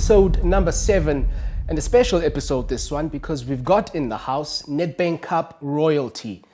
episode number 7, and a special episode this one because we've got in the house Nedbank Cup royalty.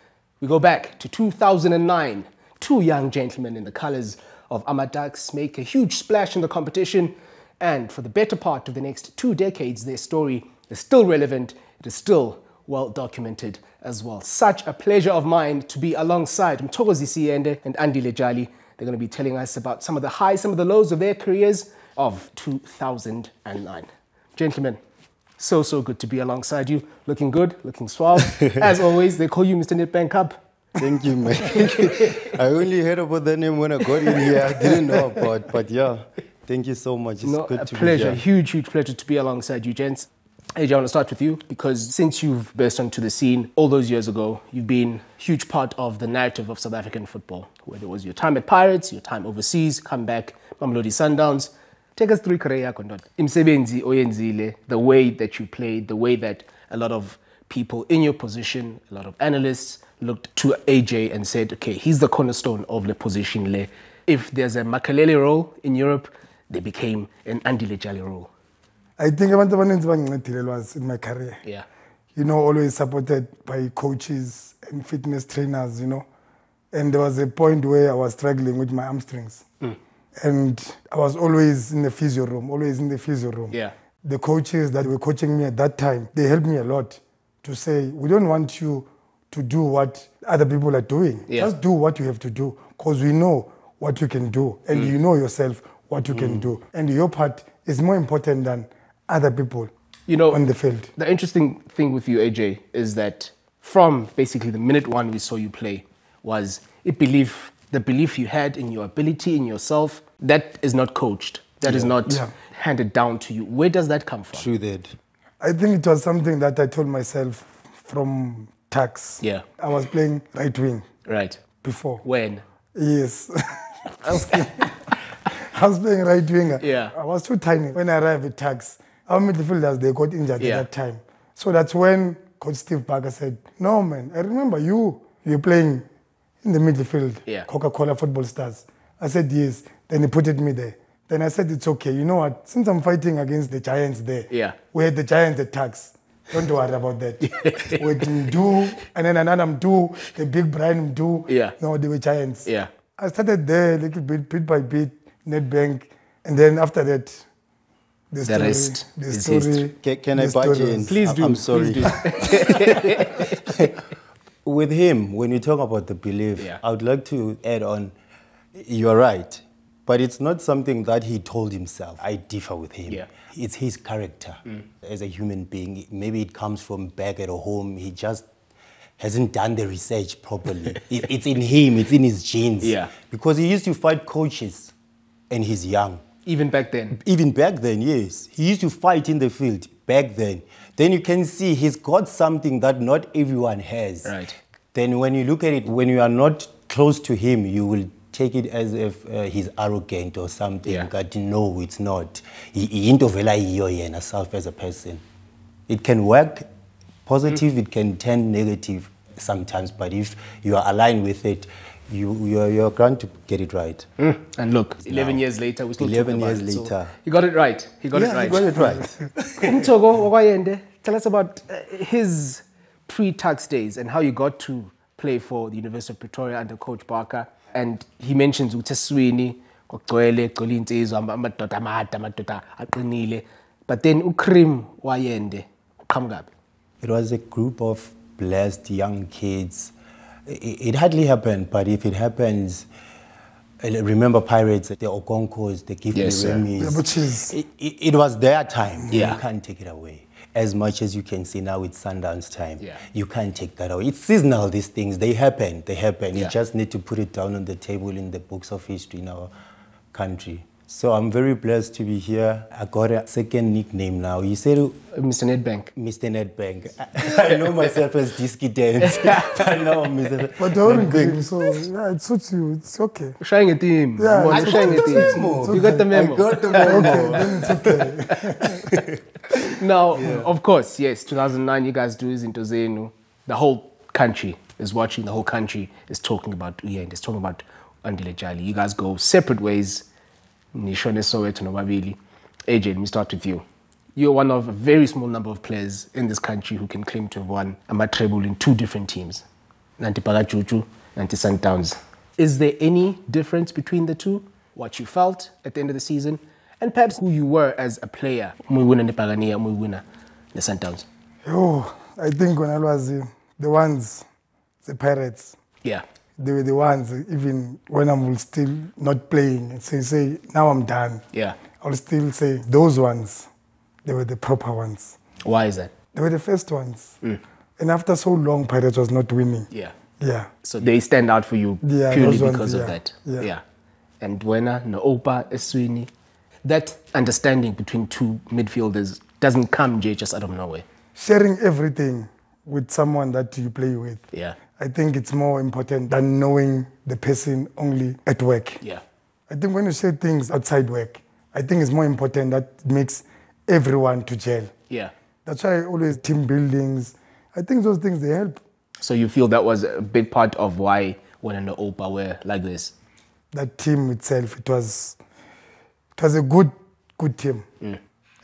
We go back to 2009. Two young gentlemen in the colours of Tuks make a huge splash in the competition, and for the better part of the next 2 decades, their story is still relevant. It is still well documented as well. Such a pleasure of mine to be alongside Mthokozisi Yende and Andile Jali. They're going to be telling us about some of the highs, some of the lows of their careers of 2009. Gentlemen, so good to be alongside you. Looking good, looking suave. As always, they call you Mr. Nedbank Cup. Thank you, man. I only heard about the name when I got in here. I didn't know about, but yeah, thank you so much. It's good to be here. A huge pleasure to be alongside you, gents. AJ, I want to start with you because since you've burst onto the scene all those years ago, you've been a huge part of the narrative of South African football, whether it was your time at Pirates, your time overseas, come back, Mamelodi Sundowns. Take us through career yakho ndoda. Imsebenzi oyenzile, the way that you played, the way that a lot of people in your position, a lot of analysts looked to AJ and said, okay, he's the cornerstone of the position le. If there's a Makalele role in Europe, they became an Andile Jali role. I think abantu abaninzi was in my career. Yeah. You know, always supported by coaches and fitness trainers, you know. And there was a point where I was struggling with my hamstrings. And I was always in the physio room, Yeah. The coaches that were coaching me at that time, they helped me a lot to say, we don't want you to do what other people are doing. Yeah. Just do what you have to do because we know what you can do and you know yourself what you can do. And your part is more important than other people, you know, on the field. The interesting thing with you, AJ, is that from basically the minute one we saw you play was the belief you had in your ability, in yourself. That is not coached. That is not handed down to you. Where does that come from? True that. I think it was something that I told myself from Tuks. Yeah. I was playing right wing. Right. Before. When? Yes. I was playing right winger. Yeah. I was too tiny when I arrived at Tuks. Our midfielders, they got injured at that time. So that's when Coach Steve Parker said, no, man, I remember you're playing in the midfield, Coca-Cola Football Stars. I said, yes. Then he put me there. Then I said, it's okay. You know what? Since I'm fighting against the Giants there, we had the Giants at Tuks. Don't worry about that. With Mdu, and then another Mdu, the big Brian Mdu. Yeah. No, they were Giants. Yeah. I started there a little bit by bit, Nedbank, and then after that, the story. Can I budge in? Please do. I'm sorry. Please do. With him, when you talk about the belief, I would like to add on, you're right, but it's not something that he told himself. I differ with him. Yeah. It's his character as a human being. Maybe it comes from back at home. He just hasn't done the research properly. It's in him. It's in his genes. Yeah. Because he used to fight coaches and he's young. Even back then? Even back then, yes. He used to fight in the field back then. Then you can see he's got something that not everyone has. Right. Then when you look at it, when you are not close to him, you will take it as if he's arrogant or something. Yeah. But no, it's not. He into vela yourself as a person. It can work positive, it can turn negative sometimes, but if you are aligned with it, you're going to get it right. And look, 11 years later, we're still 11 talking about years it. later. So he got it right. He got it right. He got it right. Mthogo Yende, tell us about his pre-Tuks days and how you got to play for the University of Pretoria under Coach Parker. And he mentions Uteswini, but then Ukrim Wayende, Kamgab. It was a group of blessed young kids. It hardly happened, but if it happens, remember Pirates, the Okonkos, the Remis. It was their time. Yeah. You can't take it away. As much as you can see now it's Sundowns time. You can't take that away. It's seasonal, these things. They happen. You just need to put it down on the table in the books of history in our country. So I'm very blessed to be here. I got a second nickname now. You said Mr. Nedbank. Mr. Nedbank. I know myself as Disky Dance. But now I'm Mr. But don't agree, so yeah, it suits you. It's okay. Showing a team. Yeah, I got the memo. You got the memo. I got the memo. Okay, then it's okay. Now, of course, yes, 2009, you guys do is into Zenu. The whole country is watching. The whole country is talking about Uyende. It's talking about Andile Jali. You guys go separate ways. Nishone Soweto nobabili. AJ, let me start with you. You're one of a very small number of players in this country who can claim to have won a treble in 2 different teams, Nanti Pagachuchu, Nanti Sundowns. Is there any difference between the two? What you felt at the end of the season, and perhaps who you were as a player? Winner the Pagania, winner the Sundowns. Oh, I think when I was the Pirates. Yeah. They were the ones, even when I'm still not playing, and say, now I'm done. Yeah. I'll still say, those ones, they were the proper ones. Why is that? They were the first ones. And after so long, Pirates was not winning. Yeah. Yeah. So they stand out for you purely because of that. Yeah. And Wena, Noopa, Eswini, that understanding between 2 midfielders doesn't come just out of nowhere. Sharing everything with someone that you play with. Yeah. I think it's more important than knowing the person only at work. Yeah. I think when you share things outside work, I think it's more important that makes everyone to gel. Yeah. That's why I always team buildings. I think those things, they help. So you feel that was a big part of why when and Noopa were like this? That team itself, it was a good team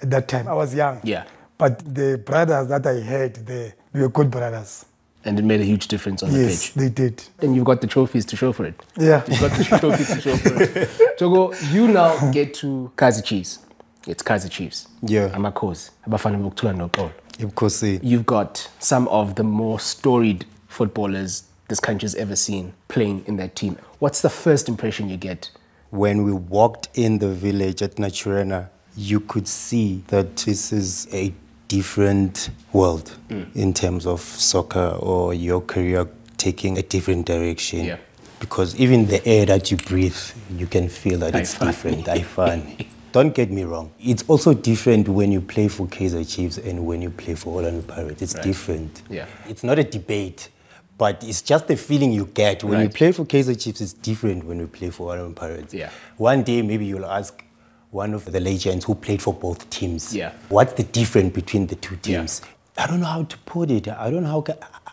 at that time. I was young. Yeah. But the brothers that I had, they were good brothers. And it made a huge difference on the pitch. Yes, they did. And you've got the trophies to show for it. Yeah. You've got the trophies to show for it. Togo, you now get to Kaizer Chiefs. It's Kaizer Chiefs. Yeah. Amakhosi. Abafana bokuthula noxolo. Mthokozisi. You've got some of the more storied footballers this country's ever seen playing in that team. What's the first impression you get? When we walked in the village at Naturena, you could see that this is a different world in terms of soccer or your career taking a different direction. Yeah. Because even the air that you breathe, you can feel that it's different. I find. Don't get me wrong. It's also different when you play for Kaizer Chiefs and when you play for Orlando Pirates. It's different. Yeah. It's not a debate, but it's just the feeling you get. When you play for Kaizer Chiefs, it's different when you play for Orlando Pirates. Yeah. One day, maybe you'll ask one of the legends who played for both teams. Yeah. What's the difference between the 2 teams? Yeah. I don't know how to put it. I don't know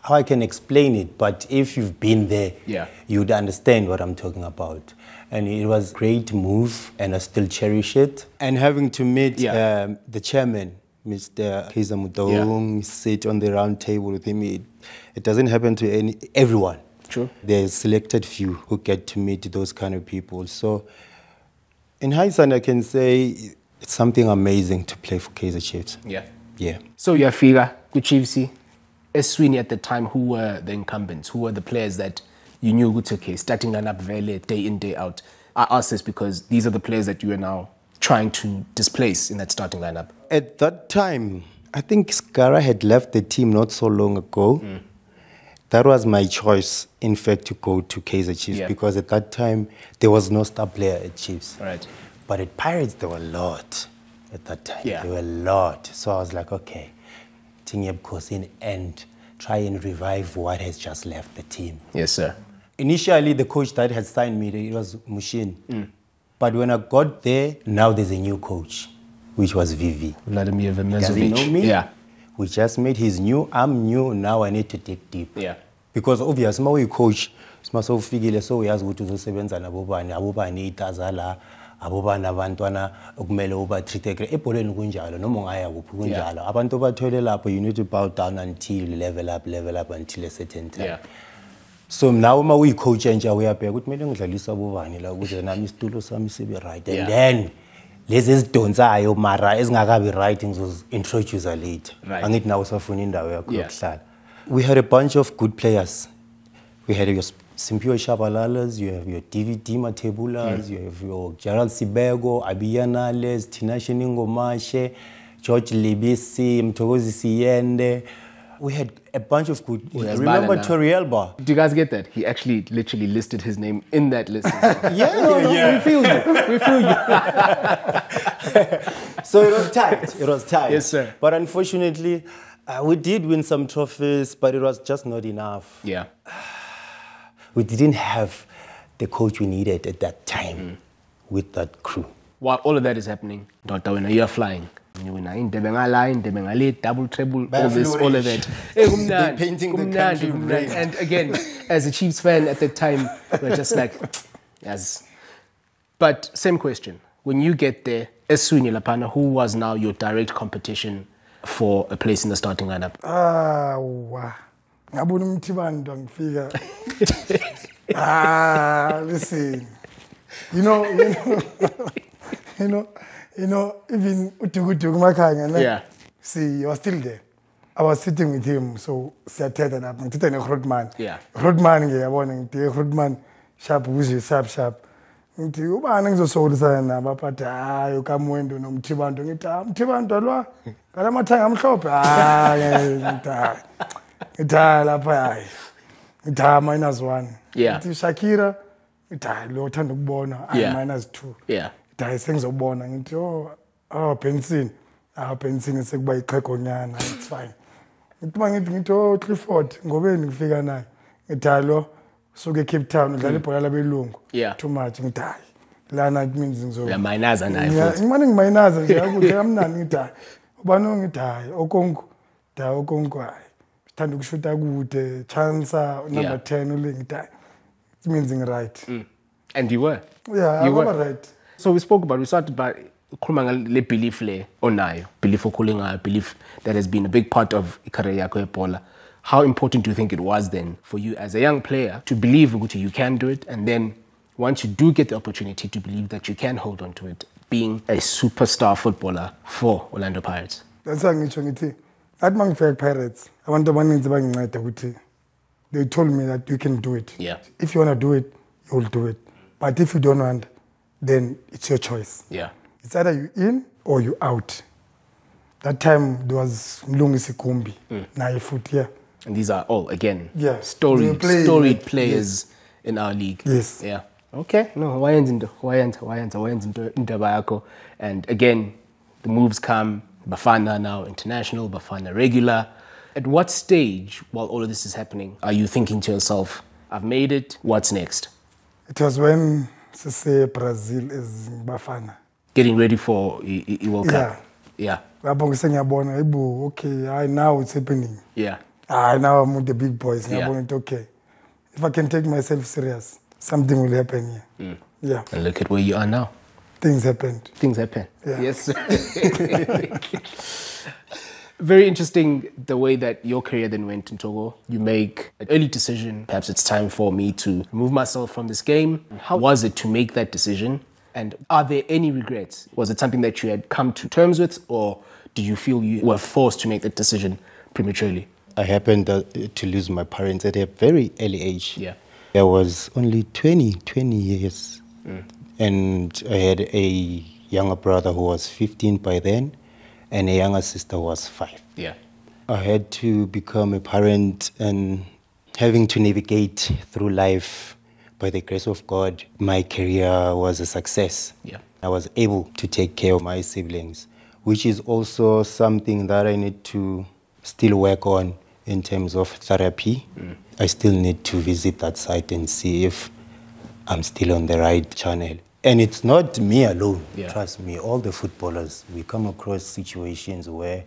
how I can explain it. But if you've been there, you'd understand what I'm talking about. And it was a great move, and I still cherish it. And having to meet the chairman, Mr. Kaizer Mudong, sit on the round table with him, it doesn't happen to everyone. True. There's selected few who get to meet those kind of people. So in hindsight, I can say it's something amazing to play for Kaizer Chiefs. Yeah. Yeah. So you figure, Chiefs, Eswini at the time, who were the incumbents? Who were the players that you knew okay, starting lineup Vele, day in, day out? I ask this because these are the players that you are now trying to displace in that starting lineup. At that time, I think Skara had left the team not so long ago. That was my choice, in fact, to go to Kaizer Chiefs because at that time, there was no star player at Chiefs. Right. But at Pirates, there were a lot at that time. Yeah. There were a lot. So I was like, okay, Tingeb Kosin and try and revive what has just left the team. Yes, sir. Initially, the coach that had signed me, it was Mushin. But when I got there, now there's a new coach, which was Vivi. Vladimir Vemezovic. Does he know me? Yeah. We just made his new. I'm new. Now I need to dig deep. Yeah. Because obviously, my coach, so we ask to sebenza nabobani, abobani itazala, abobani abantwana okumele uba treat ebholeni kunjalo noma ungaya kuphi kunjalo. Abantu bathwele lapho, you need to bow down until you level up until a certain time. Yeah. So now my we coach and we are back with me ngidlalisa abobani la ukuze nami isitulo sami sibe right. And then lezi ezidonsayo mara ezingakabi right introduce later. Angithi nawe usafuna indawo yakho yokuhlala. We had a bunch of good players. We had your Simpiwe Shabalalas, you have your DVD Matebulas, you have your Gerald Sibego, Abiyanales, Tinashe Ningomashe, George Libisi, Mthokozisi Yende. We had a bunch of good. Remember Torielba? Do you guys get that? He actually literally listed his name in that list. Yeah. We feel you. We feel you. So it was tight. It was tight. Yes, sir. But unfortunately, we did win some trophies, but it was just not enough. Yeah. We didn't have the coach we needed at that time with that crew. While all of that is happening, Dr. Wena, you are flying. You win double, treble, all this, all of that. They're painting the country red. And again, as a Chiefs fan at the time, we're just like, yes. But same question. When you get there, Eswini Lapana, who was now your direct competition for a place in the starting lineup? Listen. Even Utugu yeah. See, you are still there. I was sitting with him, so siyathetha lapha ngithetha neRodman. Yeah. Rodman ngiyabona ngithi Rodman sharp uze sharp. Ngithi ubani ngizosolisana nabo apha hayi ukamwendo nomthibanto ngithi umthibanto lwa ngalamathanga amhlophe ngithi lapha hayi ngithi -1. Yeah. Ngithi Shakira ngithi lo uthanda ukubona -2. Yeah. Ngithi sengizobona ngithi Benson Benson sekuba iqhegonyana it's fine. Ngithi Clifford ngobeni ngifika naye ngithi lo suke Cape Town udlala ibhola labelungu too much ngithi lana it means ngizo mayinaza naye futhi ngimane ngimayinaza nje akudle kamnandi ngithi ubani ngithi okonku sithanda ukushuta kude chancer number 10 ule ngithi it means right. And you were? Yeah, you were right. So we started by the belief onayo, belief okulingayo, belief that has been a big part of career yakho yebhola. How important do you think it was then for you as a young player to believe that you can do it, and then once you do get the opportunity to believe that you can hold on to it, being a superstar footballer for Orlando Pirates? That's why ngithi at mangifika Pirates abantu abaninzi banginceda ukuthi they told me that you can do it. Yeah. If you want to do it, you will do it. But if you don't want, then it's your choice. Yeah. It's either you in or you out. That time there was Mlungisi Kumbi, Naye Foot, yeah. And these are all, again, yeah. storied players in our league. Yes. Yeah. Okay. No, wayenza indaba yakho. And again, the moves come, Bafana now international, Bafana regular. At what stage, while all of this is happening, are you thinking to yourself, I've made it, what's next? It was when Brazil is Bafana. Getting ready for World Cup. Yeah. Okay, now it's happening. Yeah. Now I'm with the big boys. Yeah. Okay. If I can take myself serious, something will happen here. Yeah. And look at where you are now. Things happened. Things happen. Yeah. Yes. Very interesting the way that your career then went in Togo. You make an early decision. Perhaps it's time for me to remove myself from this game. How was it to make that decision? And are there any regrets? Was it something that you had come to terms with, or do you feel you were forced to make that decision prematurely? I happened to lose my parents at a very early age. Yeah. I was only 20 years. And I had a younger brother who was 15 by then, and a younger sister who was 5. Yeah. I had to become a parent and having to navigate through life. By the grace of God, my career was a success. Yeah. I was able to take care of my siblings, which is also something that I need to still work on in terms of therapy. I still need to visit that site and see if I'm still on the right channel. And it's not me alone, trust me. All the footballers, we come across situations where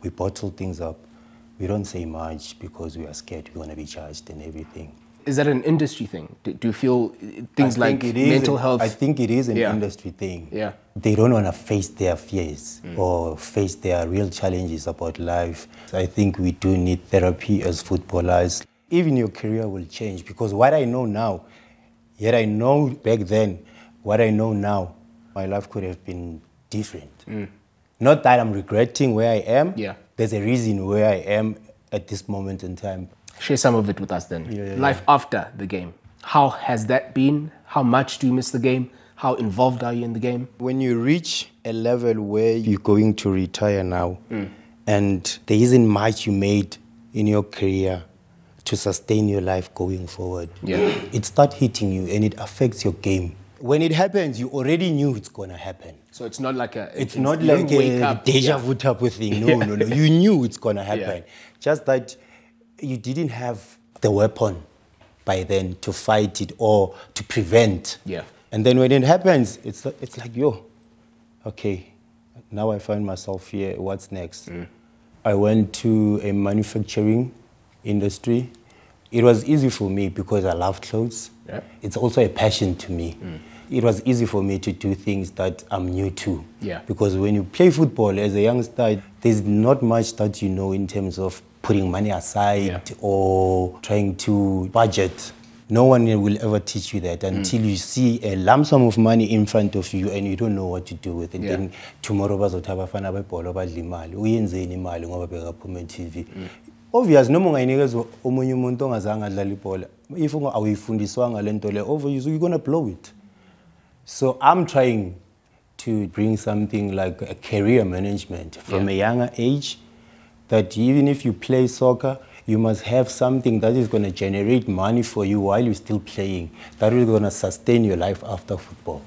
we bottle things up. We don't say much because we are scared we're going to be judged and everything. Is that an industry thing? Do you feel things like mental health? I think it is an industry thing. Yeah. They don't want to face their fears or face their real challenges about life. I think we do need therapy as footballers. Even your career will change, because what I know now, yet I know back then, what I know now, my life could have been different. Not that I'm regretting where I am. Yeah. There's a reason where I am at this moment in time. Share some of it with us then. Life after the game. How has that been? How much do you miss the game? How involved are you in the game? When you reach a level where you're going to retire now, and there isn't much you made in your career to sustain your life going forward, it starts hitting you and it affects your game. When it happens, you already knew it's going to happen. So it's not like a deja vu type of thing. No. You knew it's going to happen. Just that you didn't have the weapon by then to fight it or to prevent. Yeah. And then when it happens, it's like, okay, now I find myself here. What's next? I went to a manufacturing industry. It was easy for me because I love clothes. Yeah. It's also a passion to me. it was easy for me to do things that I'm new to. Yeah. Because when you play football as a youngster, there's not much that you know in terms of putting money aside or trying to budget. No one will ever teach you that until you see a lump sum of money in front of you and you don't know what to do with it. Then tomorrow bazothi abafana bebhola badla imali. Uyenzeni imali ngoba bekaphuma TV. Obvious noma ungayinikeza omunye umuntu ongazange adlala ibhola. If awuyifundiswanga lento le you're going to blow it. So I'm trying to bring something like a career management from a younger age, that even if you play soccer, you must have something that is going to generate money for you while you're still playing, that is going to sustain your life after football.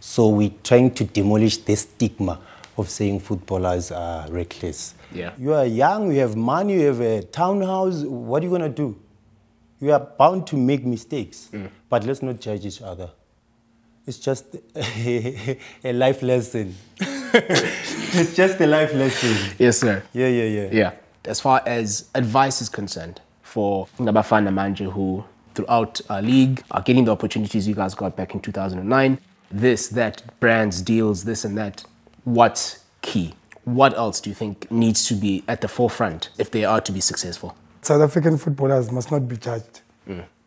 So we're trying to demolish this stigma of saying footballers are reckless. Yeah. You are young, you have money, you have a townhouse, what are you going to do? You are bound to make mistakes, but let's not judge each other. It's just a life lesson. It's just a life lesson. Yes, sir. Yeah. As far as advice is concerned for Ngabafana Manje who throughout our league are getting the opportunities you guys got back in 2009, this, that, brands, deals, this and that, what's key? What else do you think needs to be at the forefront if they are to be successful? South African footballers must not be judged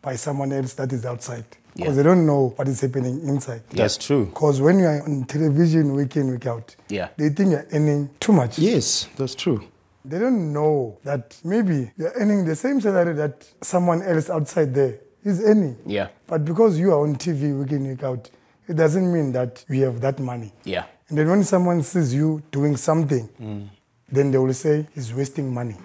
by someone else that is outside. Because they don't know what is happening inside. That's true. Because when you are on television week in, week out, they think you're earning too much. Yes, that's true. They don't know that maybe you're earning the same salary that someone else outside there is earning. Yeah. But because you are on TV week in, week out, it doesn't mean that you have that money. Yeah. And then when someone sees you doing something, then they will say, he's wasting money.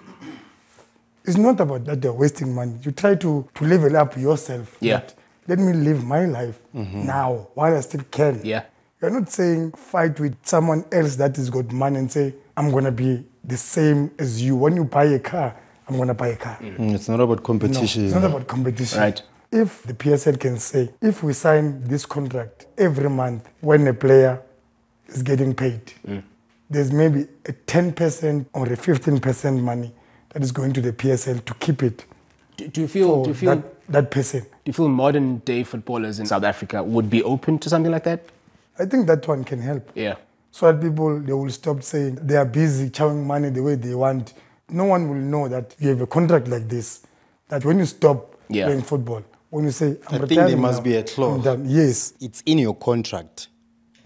It's not about that they're wasting money. You try to level up yourself. Yeah. Let me live my life now while I still can. Yeah. You're not saying fight with someone else that has got money and say, I'm going to be the same as you. When you buy a car, I'm going to buy a car. It's not about competition. No, it's not about competition. Right. If the PSL can say, if we sign this contract every month when a player is getting paid, there's maybe a 10% or a 15% money that is going to the PSL to keep it. Do you feel that person? Do you feel modern day footballers in South Africa would be open to something like that? I think that one can help. Yeah. So that people, they will stop saying they are busy chowing money the way they want. No one will know that you have a contract like this, that when you stop playing football, when you say, I'm I think there must be a clause. Yes. It's in your contract.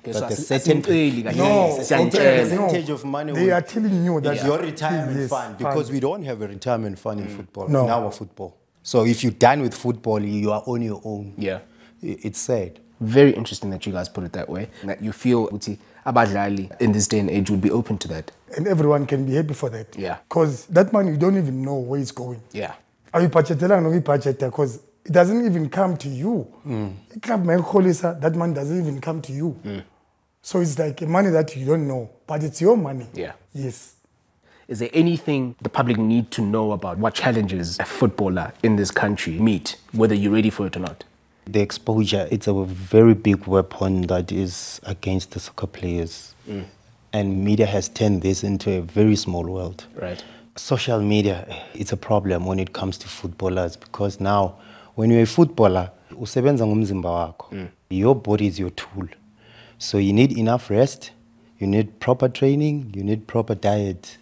Okay, that so a certain percentage of money they are telling you that your retirement fund, because we don't have a retirement fund in football, in our football. So if you're done with football, you are on your own. Yeah. It's sad. Very interesting that you guys put it that way. That you feel Abadlali in this day and age would be open to that. And everyone can be happy for that. Yeah. Because that money, you don't even know where it's going. Yeah. Are you budgeting or because it doesn't even come to you. That money doesn't even come to you. So it's like money that you don't know, but it's your money. Yeah. Yes. Is there anything the public need to know about what challenges a footballer in this country meet, whether you're ready for it or not? The exposure, it's a very big weapon that is against the soccer players. And media has turned this into a very small world. Right. Social media, it's a problem when it comes to footballers, because now when you're a footballer, your body is your tool. So you need enough rest, you need proper training, you need proper diet.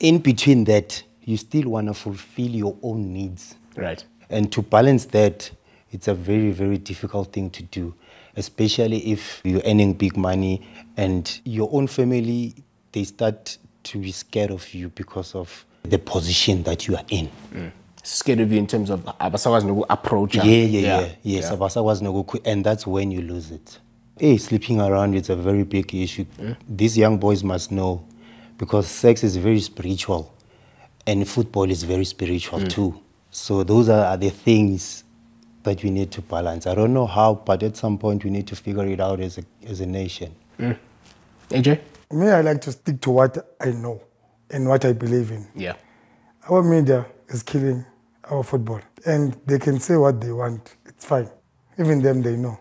In between that, you still want to fulfill your own needs. Right. And to balance that, it's a very, very difficult thing to do, especially if you're earning big money and your own family, they start to be scared of you because of the position that you are in. Scared of you in terms of approach. Yes, and that's when you lose it. Hey, sleeping around is a very big issue. These young boys must know, because sex is very spiritual and football is very spiritual too. So those are the things that we need to balance. I don't know how, but at some point we need to figure it out as a nation. AJ? Me, I like to stick to what I know and what I believe in. Yeah. Our media is killing our football, and they can say what they want. It's fine. Even them, they know.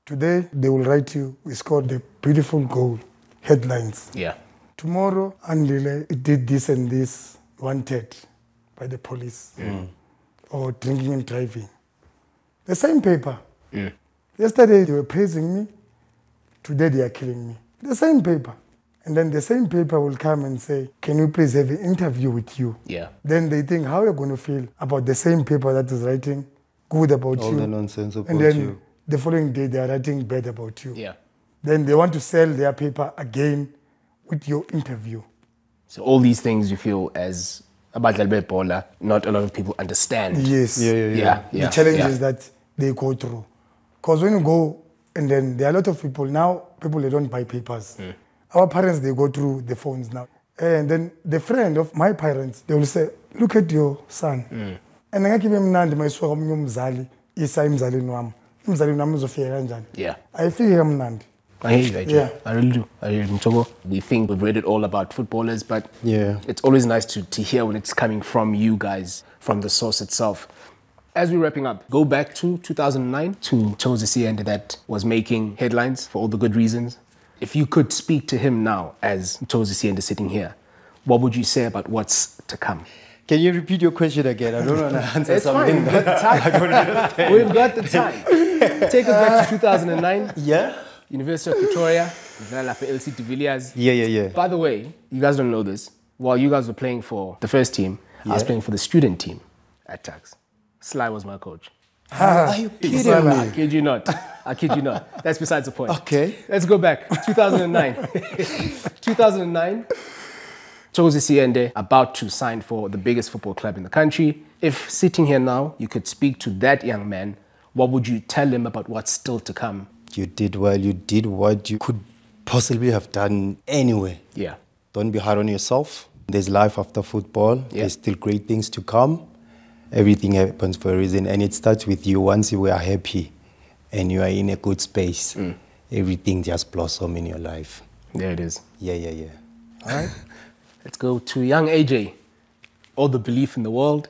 Today, they will write you, we scored a beautiful goal, headlines. Yeah. Tomorrow, Andile did this and this, wanted by the police, or drinking and driving. The same paper. Yesterday they were praising me. Today they are killing me. The same paper. And then the same paper will come and say, can we please have an interview with you? Yeah. Then they think, how are you going to feel about the same paper that is writing good about all you? the nonsense about and then you. The following day they are writing bad about you. Yeah. Then they want to sell their paper again with your interview. So all these things you feel as about Bola, not a lot of people understand. Yes. Yeah. The challenges that they go through. Because when you go, and then there are a lot of people now, people they don't buy papers. Our parents, they go through the phones now. And then the friend of my parents, they will say, look at your son. And I give him nandi mayiswa umzali, isa imzalini wami. Imzalini wami uzofika kanjani. Yeah. I feel him nandi. I hear you, AJ. Yeah. I really do. I hear you, Mthogo. We think we've read it all about footballers, but it's always nice to hear when it's coming from you guys, from the source itself. As we're wrapping up, go back to 2009 to Mthokozisi Yende that was making headlines for all the good reasons. If you could speak to him now as Mthokozisi Yende sitting here, what would you say about what's to come? Can you repeat your question again? I don't want to answer It's something. Fine. We've got the time. We've got the time. Take us back to 2009. Yeah? University of Pretoria, LC de Villiers. Yeah. By the way, you guys don't know this. While you guys were playing for the first team, I was playing for the student team at Tuks. Sly was my coach. Are you kidding me? I kid you not. I kid you not. That's besides the point. Okay. Let's go back. 2009. 2009. Mthokozisi Yende about to sign for the biggest football club in the country. If sitting here now, you could speak to that young man, what would you tell him about what's still to come? You did well. You did what you could possibly have done anyway. Yeah. Don't be hard on yourself. There's life after football. Yeah. There's still great things to come. Everything happens for a reason. And it starts with you. Once you are happy and you are in a good space, everything just blossom in your life. There it is. Yeah. All right. Let's go to young AJ. All the belief in the world.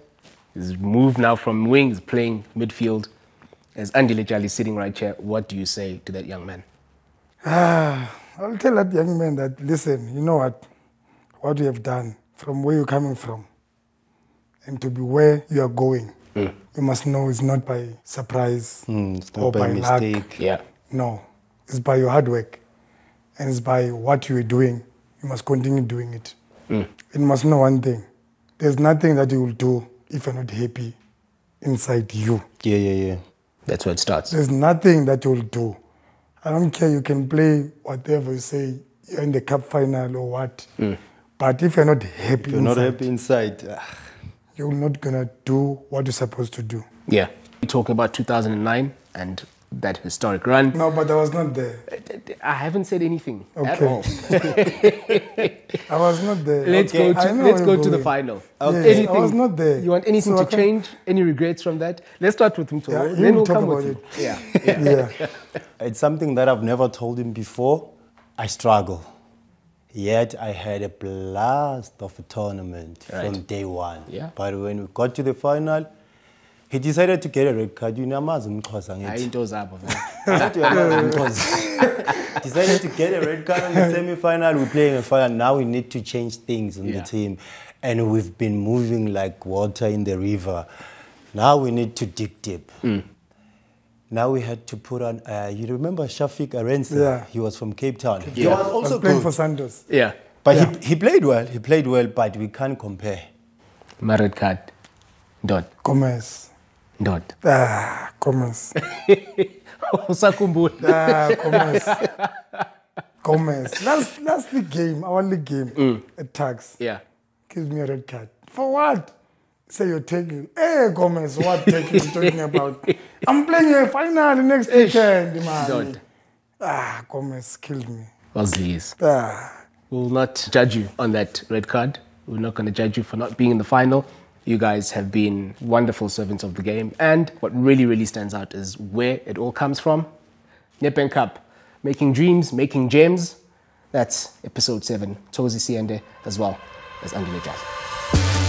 He's moved now from wings, playing midfield. As Andile Jali sitting right here, what do you say to that young man? I'll tell that young man that, listen, you know what you have done, from where you're coming from, and to be where you are going. You must know it's not by surprise It's not or by luck. mistake. Yeah. No, it's by your hard work, and it's by what you are doing. You must continue doing it. You must know one thing. There's nothing that you will do if you're not happy inside you. Yeah. That's where it starts. There's nothing that you'll do. I don't care, you can play whatever you say, you're in the cup final or what. But if you're not happy You're not happy inside. you're not going to do what you're supposed to do. Yeah. You're talking about 2009 and that historic run. No, but I was not there. I haven't said anything at Okay. all. I was not there. Let's Okay. go to the final. Yes, I was not there. You want anything So to change? Any regrets from that? Let's start with Mthogo. Yeah, then we'll talk come about with you. it. Yeah. It's something that I've never told him before. I struggle. Yet I had a blast of a tournament from day one. Yeah. But when we got to the final, he decided to get a red card. You know, Hayi into zabo, man. decided to get a red card in the semi-final. We're playing a final. Now we need to change things in the team. And we've been moving like water in the river. Now we need to dig deep. Now we had to put on, you remember Shafiq Arensa? Yeah. He was from Cape Town. Yeah. He was I also was playing good. for Sundowns. Yeah. But he played well. He played well, but we can't compare. My red card. Dot. Gomez. Dot. Gomez. Usakhumbula. Gomez. That's the game, our league game at Tuks. Yeah. Gives me a red card. For what? Say you're taking. Hey, Gomez, what taking you talking about? I'm playing a final next weekend, man. Dot. Gomez killed me. Wazis. We'll not judge you on that red card. We're not going to judge you for not being in the final. You guys have been wonderful servants of the game. And what really, really stands out is where it all comes from. Nedbank Cup. Making dreams, making gems. That's episode 7. Mthokozisi Yende as well as Andile Jali.